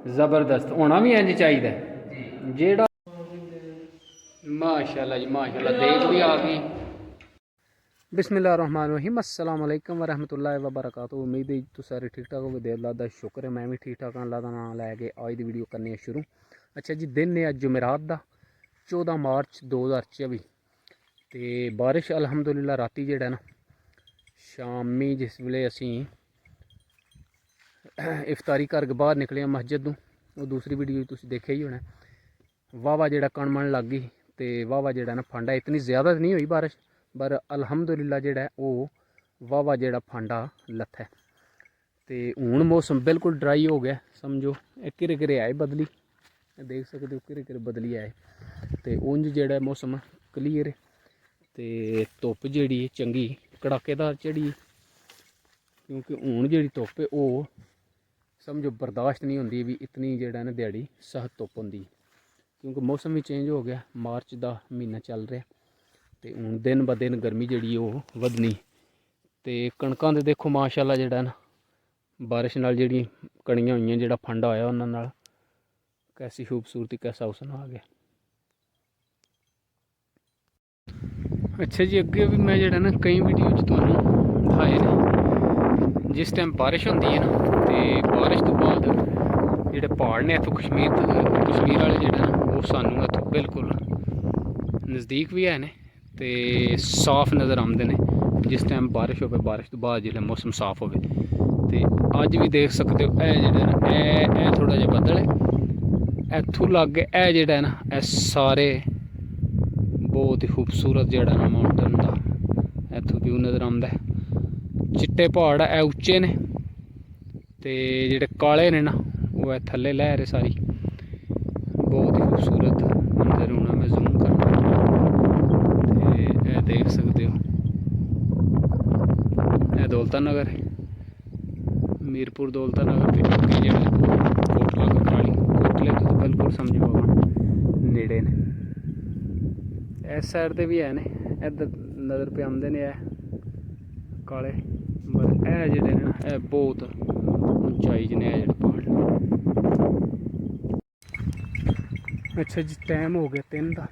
जबरदस्त होना भी इंज चाहिए जेड़ा माशाल्लाह जी माशाल्लाह देख भी आ गई। बिस्मिल्लाहिर्रहमानिर्रहीम अस्सलाम वालेकुम वरहमतुल्लाहि वबरकातुहू। उम्मीद है तुम सारे ठीक ठाक हो। अल्लाह दा शुक्र है मैं भी ठीक ठाक हाँ। अल्लाह का नाम लैके अज की वीडियो करनी है शुरू। अच्छा जी दिन है अज जुमेरात का 14 मार्च 2024 तो बारिश अलहमदुलिल्लाह राती जेड़ा ना शामी जिस वेले असी इफ्तारी करके बाहर निकले मस्जिद तो वो दूसरी वीडियो तुम देखे ही होना वाहवा जेड़ा कणमण लग गई तो वाहवा जेड़ा ना फंडा इतनी ज़्यादा नहीं हुई बारिश पर अलहमदुलिल्लाह जेड़ा वो वाहवा जेड़ा फंडा लत्था तो हूँ मौसम बिल्कुल ड्राई हो गया समझो। घिरे घिरे आए बदली देख सकते हो घिरे घिरे बदली आए तो उंज जेड़ा मौसम क्लीयर है तो धुप्प जी चंगी कड़ाकेदार चढ़ी क्योंकि हूँ जी धुप्प है वो समझो बर्दाश्त नहीं होंदी भी इतनी जेड़ा ना दिहाड़ी सख्त धुप्प होंदी क्योंकि मौसम भी चेंज हो गया मार्च का महीना चल रहा तो हूँ दिन ब दिन गर्मी जी वो वधनी तो कणकां दे देखो माशाअल्लाह जेड़ा ना बारिश नाल जी कणियां हुई जेड़ा फंडा होया उन्हां नाल कैसी खूबसूरती कैसा हुसन आ गया। अच्छा जी अगे भी मैं जेड़ा ना कई वीडियो तुहानूं दिखाए ने जिस टाइम बारिश होंदी है ना तो बारिश तो बाद जेह्ड़े पहाड़ ने इत्थों कश्मीर वाले जेह्ड़े ना वो सानूं इत्थों बिल्कुल नज़दीक भी है ने ते साफ नज़र आते हैं जिस टाइम बारिश हो बारिश तो बाद जिसलै मौसम साफ हो अज भी देख सकते हो ए जेह्ड़ा ना ए थोड़ा जिहा बदल है इत्थों लाग्गे ए जेह्ड़ा ना ए सारे बहुत ही खूबसूरत जेह्ड़ा ना माउंटेन का इत्थों व्यू नज़र आता है। चिट्टे पहाड़ है उच्चे ने ते जेह्ड़े काले ने ना वो है थल्ले लहर है सारी बहुत ही खूबसूरत मंजर होना मैं जूम करना ते देख सकते हो यह दौलता नगर है मीरपुर दौलता नगर के अगे जेह्ड़ा कोटला ककराली कोटले तो बिल्कुल समझो नेड़े ने इस साइड ते भी है ने इधर नज़र पे आंदे ने काले पर ए जेह्ड़े ने ना बहुत ऊंचाई च ने जेह्ड़े पहाड़। अच्छा जी टाइम हो गया 3 का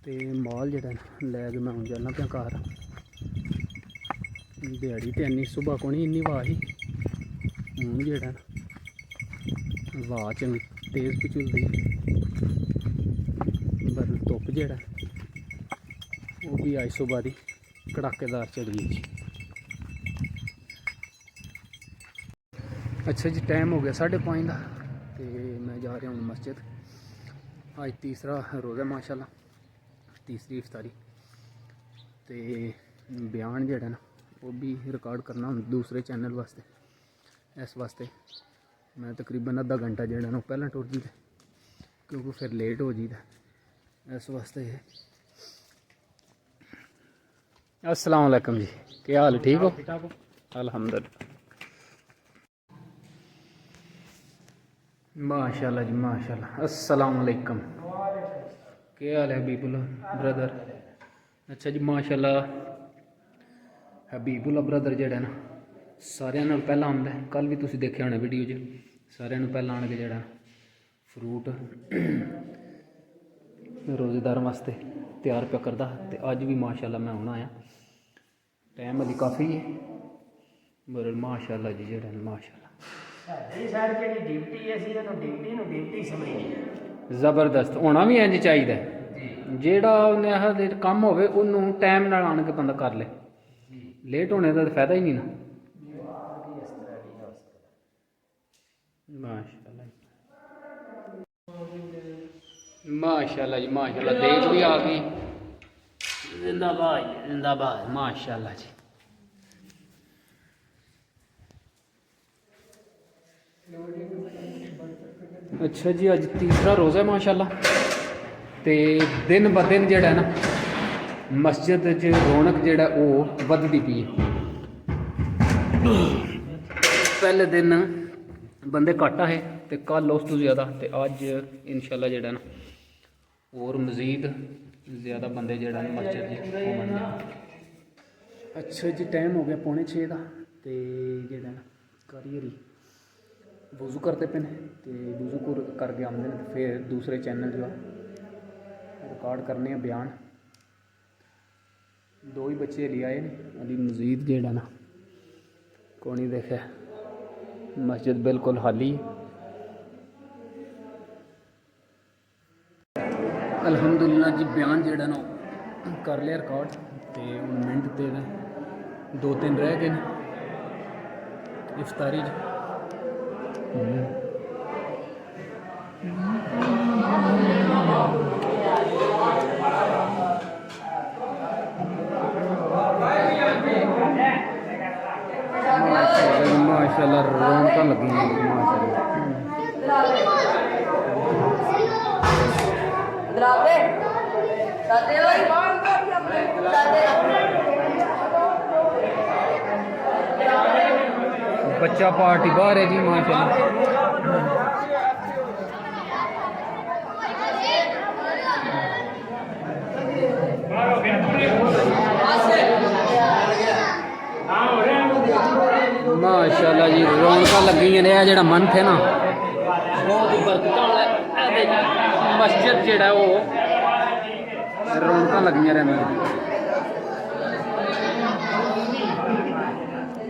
तो माल जेह्ड़ा लैके मैं हूँ जाना पां घर दिहाड़ी तो इन्नी सुबह को नहीं इन्नी हवा ही हूँ जेह्ड़ा हवा चंगी तेज़ भी झुलदी पर धुप्प जेह्ड़ा वो भी अज सुबह की कड़ाकेदार चढ़ी जी। अच्छा जी टाइम हो गया 5:30 का तो मैं जा रहा हूँ मस्जिद आज तीसरा रोज़ा माशाल्लाह तीसरी इफ्तारी तो बयान जेह्ड़ा ना वो भी रिकॉर्ड करना दूसरे चैनल वास्ते इस वास्ते मैं तकरीबन अद्धा घंटा जेह्ड़ा ना पहले टुर जी क्योंकि फिर लेट हो जी इस वास्ते। अस्सलाम वालेकुम जी क्या हाल ठीक हो अल्हम्दुलिल्लाह माशाल्लाह जी माशाल्लाह। अस्सलाम वालेकुम क्या हाल है हबीबुल्लाह ब्रदर। अच्छा जी माशाल्लाह हबीबुल्लाह ब्रदर जेह्ड़ा ना सारियां नाल पहला आंदा है कल भी तुसीं देखे होने वीडियो च सारियां नाल पहला आन के जेह्ड़ा फ्रूट रोज़ेदार वास्ते तैयार पे करदा ते अज भी माशाल्लाह मैं हूँ आया टाइम अभी काफ़ी है पर माशाल्लाह जी जेह्ड़ा माशाल्लाह जबरदस्त होना भी इंज चाहिए जेड़ा उन्हें आखा कम होवे उन्होंने टाइम नाल आन के बंदा कर ले लेट होने का तो फायदा ही नहीं ना। माशाल्लाह माशाल्लाह जी माशाल्लाह देख भी आ गई जिंदाबाद माशाल्लाह जी। अच्छा जी अज तीसरा रोज़ा है माशाल्लाह तो दिन ब दिन जेह्ड़ा ना मस्जिद च रौनक जेह्ड़ा वो बधदी पई है। पहले दिन बंदे घट्ट है तो कल उस तो ज़्यादा तो अज इंशाल्लाह जेह्ड़ा ना और मज़ीद ज़्यादा बंदे जेह्ड़ा ना मस्जिद च होवन। अच्छा जी टाइम हो गया 5:45 का ਤੇ ਜਿਹੜਾ ਕਾਰੀਗਰੀ ਵਜ਼ੂ ਕਰਦੇ ਪਏ ਨੇ ਤੇ ਵਜ਼ੂ ਕਰਕੇ ਆਉਂਦੇ ਨੇ ਤੇ ਫਿਰ ਦੂਸਰੇ ਚੈਨਲ ਜੋ ਰਿਕਾਰਡ ਕਰਨੇ ਆ ਬਿਆਨ। दो ही बच्चे ले आए ने अभी मजीद जेड़ा ना कोनी देखे मस्जिद बिल्कुल खाली। अल्हम्दुलिल्लाह जी बयान जेड़ा ना कर लिया रिकॉर्ड ते हुण मिनट ते 2-3 रह गए इफ्तारी माशाल्लाह रौनक लगी बच्चा पार्टी बाहर है जी माशाल्लाह। माशाल्लाह जी रौनक लगी ने। जो मन थे ना बहुत ही बरकत वाला मस्जिद जो रौनक लगी रहने।